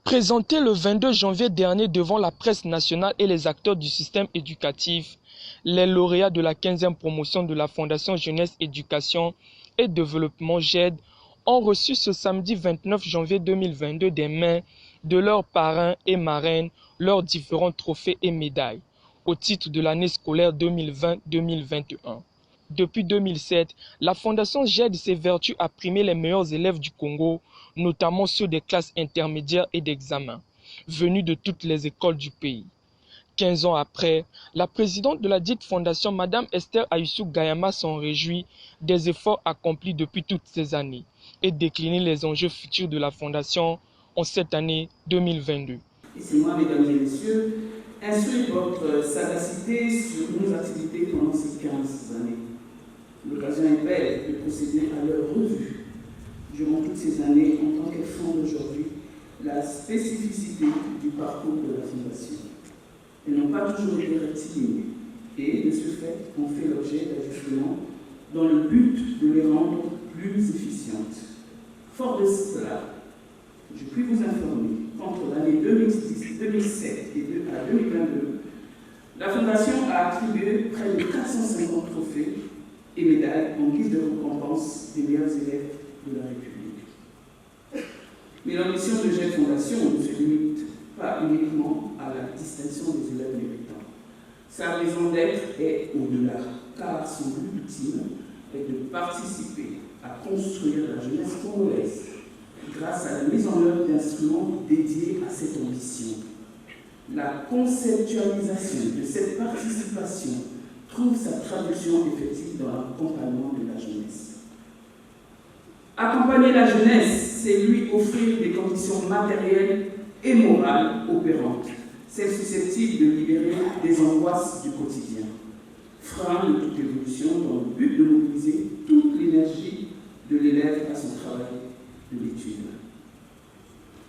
Présenté le 22 janvier dernier devant la presse nationale et les acteurs du système éducatif, les lauréats de la 15e promotion de la Fondation Jeunesse Éducation et Développement GED ont reçu ce samedi 29 janvier 2022 des mains de leurs parrains et marraines leurs différents trophées et médailles au titre de l'année scolaire 2020-2021. Depuis 2007, la Fondation GED s'évertue à primer les meilleurs élèves du Congo, notamment ceux des classes intermédiaires et d'examen, venus de toutes les écoles du pays. 15 ans après, la présidente de la dite fondation, Mme Esther Ayussou Gayama, s'en réjouit des efforts accomplis depuis toutes ces années et décliner les enjeux futurs de la fondation en cette année 2022. C'est moi, mesdames et messieurs, instruire votre sagacité sur nos activités pendant ces 15 années. L'occasion est belle de procéder à leur revue durant toutes ces années en tant qu'elles fondent aujourd'hui la spécificité du parcours de la Fondation. Elles n'ont pas toujours été rectilignées et, de ce fait, ont fait l'objet d'ajustements dans le but de les rendre plus efficientes. Fort de cela, je puis vous informer qu'entre l'année 2007 et 2022, la Fondation a attribué près de 450 trophées et médailles en guise de récompense des meilleurs élèves de la République. Mais l'ambition de cette fondation ne se limite pas uniquement à la distinction des élèves méritants. Sa raison d'être est au-delà, car son but ultime est de participer à construire la jeunesse congolaise grâce à la mise en œuvre d'instruments dédiés à cette ambition. La conceptualisation de cette participation trouve sa traduction effective dans l'accompagnement de la jeunesse. Accompagner la jeunesse, c'est lui offrir des conditions matérielles et morales opérantes, celles susceptibles de libérer des angoisses du quotidien, frein de toute évolution dans le but de mobiliser toute l'énergie de l'élève à son travail de l'étude.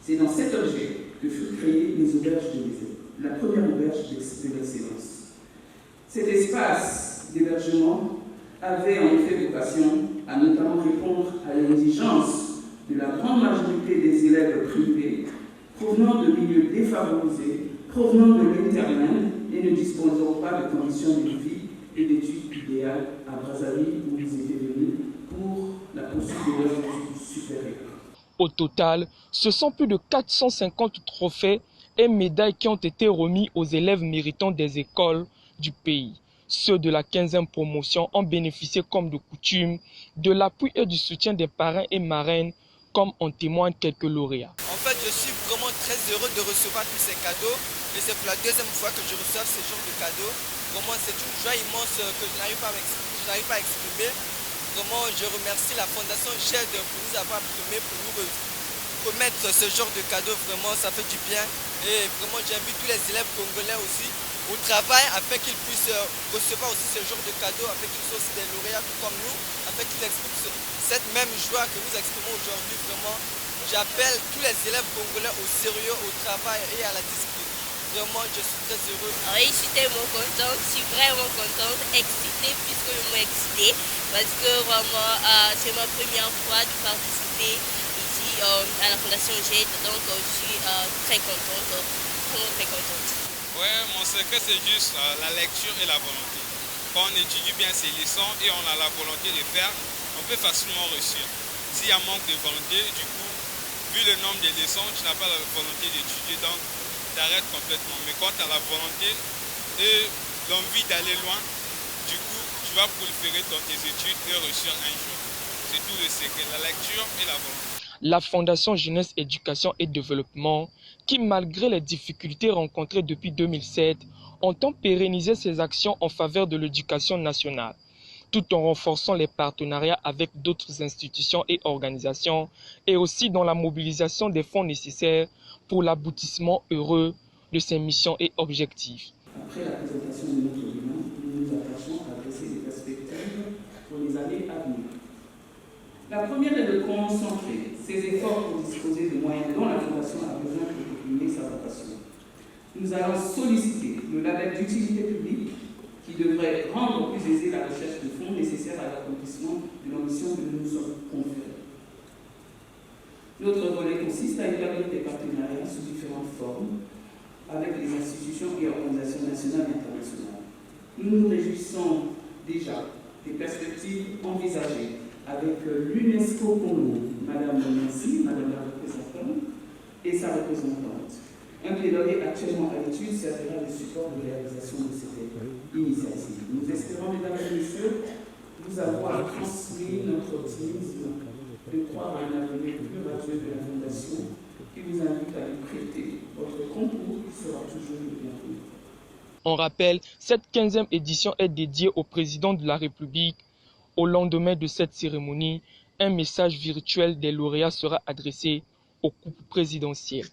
C'est dans cet objet que furent créées les auberges de l'Ézé, la première auberge de l'excellence. Cet espace d'hébergement avait en effet vocation à notamment répondre à l'exigence de la grande majorité des élèves privés provenant de milieux défavorisés, provenant de l'internat et ne disposant pas de conditions de vie et d'études idéales à Brazzaville où ils étaient venus pour la poursuite de leurs études supérieures. Au total, ce sont plus de 450 trophées et médailles qui ont été remis aux élèves méritants des écoles du pays. Ceux de la 15e promotion ont bénéficié comme de coutume de l'appui et du soutien des parrains et marraines, comme en témoignent quelques lauréats. En fait, je suis vraiment très heureux de recevoir tous ces cadeaux et c'est pour la deuxième fois que je reçois ce genre de cadeaux. Vraiment, c'est une joie immense que je n'arrive pas à exprimer. Vraiment, je remercie la Fondation GED pour nous avoir primés, pour nous remettre ce genre de cadeaux. Vraiment, ça fait du bien. Et vraiment, j'invite tous les élèves congolais aussi au travail afin qu'ils puissent recevoir aussi ce genre de cadeaux, afin qu'ils soient aussi des lauréats tout comme nous, afin qu'ils expriment cette même joie que nous exprimons aujourd'hui. Vraiment, j'appelle tous les élèves congolais au sérieux, au travail et à la discipline. Vraiment, je suis très heureux. Oui, je suis tellement contente, je suis vraiment contente, excitée, puisque je m'ai excitée, parce que vraiment, c'est ma première fois de participer ici à la Fondation GED, donc je suis très contente, vraiment très contente. Ouais, mon secret c'est juste la lecture et la volonté. Quand on étudie bien ses leçons et on a la volonté de faire, on peut facilement réussir. S'il y a manque de volonté, du coup, vu le nombre de leçons, tu n'as pas la volonté d'étudier, donc tu arrêtes complètement. Mais quand tu as la volonté et l'envie d'aller loin, du coup, tu vas proliférer dans tes études et réussir un jour. C'est tout le secret, la lecture et la volonté. La Fondation Jeunesse Éducation et Développement, qui malgré les difficultés rencontrées depuis 2007, entend pérenniser ses actions en faveur de l'éducation nationale, tout en renforçant les partenariats avec d'autres institutions et organisations, et aussi dans la mobilisation des fonds nécessaires pour l'aboutissement heureux de ses missions et objectifs. Après la présentation de notre bilan, nous nous attachons à dresser des perspectives pour les années à venir. La première est de concentrer ses efforts pour disposer de moyens dont la Fondation a besoin pour décliner sa vocation. Nous allons solliciter le label d'utilité publique qui devrait rendre plus aisée la recherche de fonds nécessaires à l'accomplissement de l'ambition que nous nous sommes conférés. L'autre volet consiste à établir des partenariats sous différentes formes avec les institutions et organisations nationales et internationales. Nous nous réjouissons déjà des perspectives envisagées avec l'UNESCO Congo, Madame Bonassi, Madame la représentante, et sa représentante. Un plaidoyer actuellement à l'étude servira de support de réalisation de cette initiative. Nous espérons, mesdames et messieurs, vous avoir transmis notre optimisme de croire à un avenir plus radieux de la Fondation qui vous invite à lui prêter votre concours qui sera toujours le bienvenu. On rappelle, cette 15e édition est dédiée au président de la République. Au lendemain de cette cérémonie, un message virtuel des lauréats sera adressé au couple présidentiel.